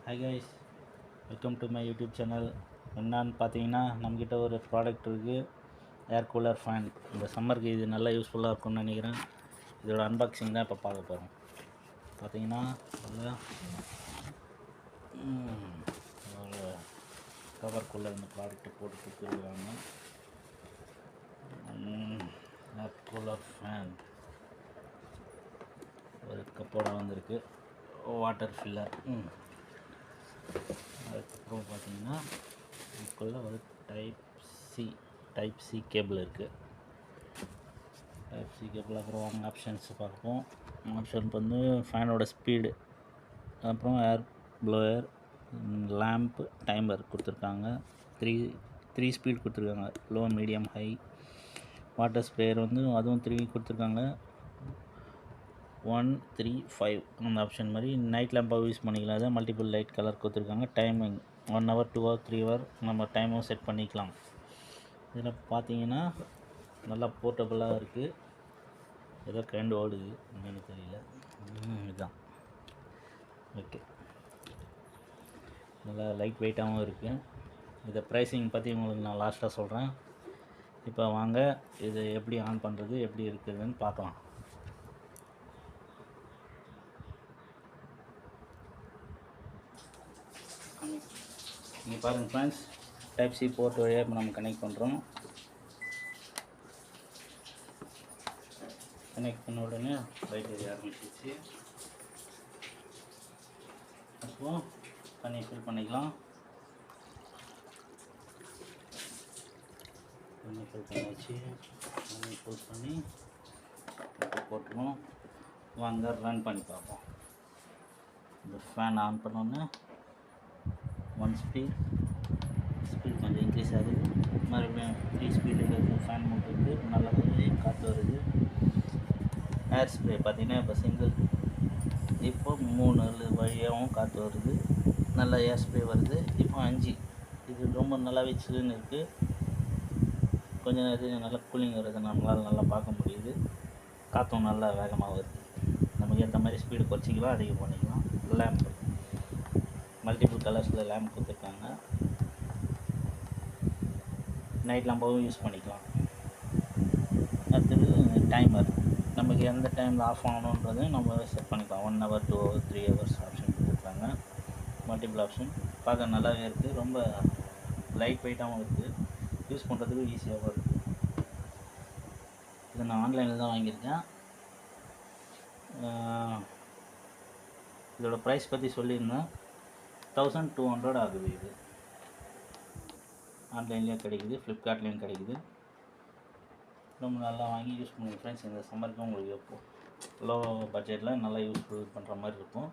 Hi guys, welcome to my YouTube channel. என்னான்னு பார்த்தீங்கன்னா, நம்மக்கிட்ட ஒரு ப்ராடக்ட் இருக்குது, ஏர் கூலர் ஃபேன். இந்த சம்மருக்கு இது நல்லா யூஸ்ஃபுல்லாக இருக்கும்னு நினைக்கிறேன். இதோட அன்பாக்சிங் தான் இப்போ பார்க்க போகிறோம். பார்த்தீங்கன்னா ஒரு கவர்க்குள்ளே இந்த ப்ராடக்ட்டை போட்டு கொடுத்துருக்காங்க. ஏர் கூலர் ஃபேன் ஒரு கப்போட வந்திருக்கு, வாட்டர் ஃபில்லர். அதுக்கப்புறம் பார்த்தீங்கன்னா இதுக்குள்ளே ஒரு டைப் சி கேபிள் இருக்குது. Type C cable. அப்புறம் வாங்க ஆப்ஷன்ஸ் பார்ப்போம். ஆப்ஷன் வந்து ஃபேனோட ஸ்பீடு, அப்புறம் ஏர் ப்ளோயர், லேம்ப், டைமர் கொடுத்துருக்காங்க. த்ரீ ஸ்பீட் கொடுத்துருக்காங்க, low, medium, high. Water sprayer வந்து அதுவும் 3 கொடுத்துருக்காங்க, 1, 3, 5 அந்த ஆப்ஷன் மாதிரி. நைட் லேம்பாக யூஸ் பண்ணிக்கலாம். அதை மல்டிபிள் லைட் கலர் கொடுத்துருக்காங்க. டைமிங் 1 hour, 2 hour, 3 hour நம்ம டைமும் செட் பண்ணிக்கலாம். இதில் பார்த்தீங்கன்னா நல்லா போர்ட்டபுளாக இருக்குது. ஏதோ கரண்ட் ஓடுது, என்னன்னு தெரியல. இதுதான் ஓகே. நல்லா லைட் வெயிட்டாகவும் இருக்குது. இதை ப்ரைஸிங் பற்றி உங்களுக்கு நான் லாஸ்ட்டாக சொல்கிறேன். இப்போ வாங்க இது எப்படி ஆன் பண்ணுறது, எப்படி இருக்குதுன்னு பார்க்கலாம். இங்கே பாருங்கள் ஃப்ரெண்ட்ஸ், டைப் சி போர்ட் வழியாக இப்போ நம்ம கனெக்ட் பண்ணுறோம். கனெக்ட் பண்ண உடனே லைட் எரிய ஆரம்பிச்சிச்சு. அப்போது தண்ணி ஃபில் பண்ணிக்கலாம். தண்ணி ஃபில் பண்ணியாச்சு. தண்ணி ஃபில் பண்ணி போட்டுருவோம். வாங்க ரன் பண்ணி பார்ப்போம். இந்த ஃபேன் ஆன் பண்ணோன்னே 1 ஸ்பீட் கொஞ்சம் இன்க்ரீஸ் ஆகுது. மறுபடியும் 3 ஸ்பீடில் இருக்குது. ஃபேன் மூட்டுக்கு நல்லா காற்று வருது. ஏர் ஸ்ப்ரே பார்த்திங்கன்னா இப்போ சிங்கிள், இப்போ 3 வழியாகவும் காற்று வருது. நல்லா ஏர் ஸ்ப்ரே வருது. இப்போ 5. இது ரொம்ப நல்லாவே சில்லுன்னு இருக்குது. கொஞ்சம் நேரத்துக்கு நல்லா கூலிங் வருது, நம்மளால் நல்லா பார்க்க முடியுது. காற்றும் நல்லா வேகமாக வருது. நமக்கு ஏற்ற மாதிரி ஸ்பீடு குறைச்சிக்கலாம், அதிகம் பண்ணிக்கலாம். லேம்ப் மல்டிபிள் கலர்ஸில் லேம்ப் கொடுத்துருக்காங்க. நைட் லேம்பாகவும் யூஸ் பண்ணிக்கலாம். அடுத்தது டைமர், நமக்கு எந்த டைமில் ஆஃப் ஆகணுன்றது நம்ம செட் பண்ணிக்கலாம். 1 hour, 2 hour, 3 hours ஆப்ஷன் கொடுத்துருக்காங்க. மல்டிபிள் ஆப்ஷன் பார்க்க நல்லாவே இருக்குது. ரொம்ப லைட் வெயிட்டாகவும் இருக்குது. யூஸ் பண்ணுறதுக்கு ஈஸியாகவும் இருக்குது. இதை நான் ஆன்லைனில் தான் வாங்கியிருக்கேன். இதோட ப்ரைஸ் பற்றி சொல்லியிருந்தேன். 1200 ஆகுது. இது ஆன்லைன்லேயும் கிடைக்குது, ஃப்ளிப்கார்ட்லேயும் கிடைக்குது. ரொம்ப நல்லா வாங்கி யூஸ் பண்ணுங்கள் ஃப்ரெண்ட்ஸ். இந்த சம்மருக்கு உங்களுக்கு எப்போ லோ பட்ஜெட்டில் நல்லா யூஸ்ஃபுல் பண்ணுற மாதிரி இருக்கும்.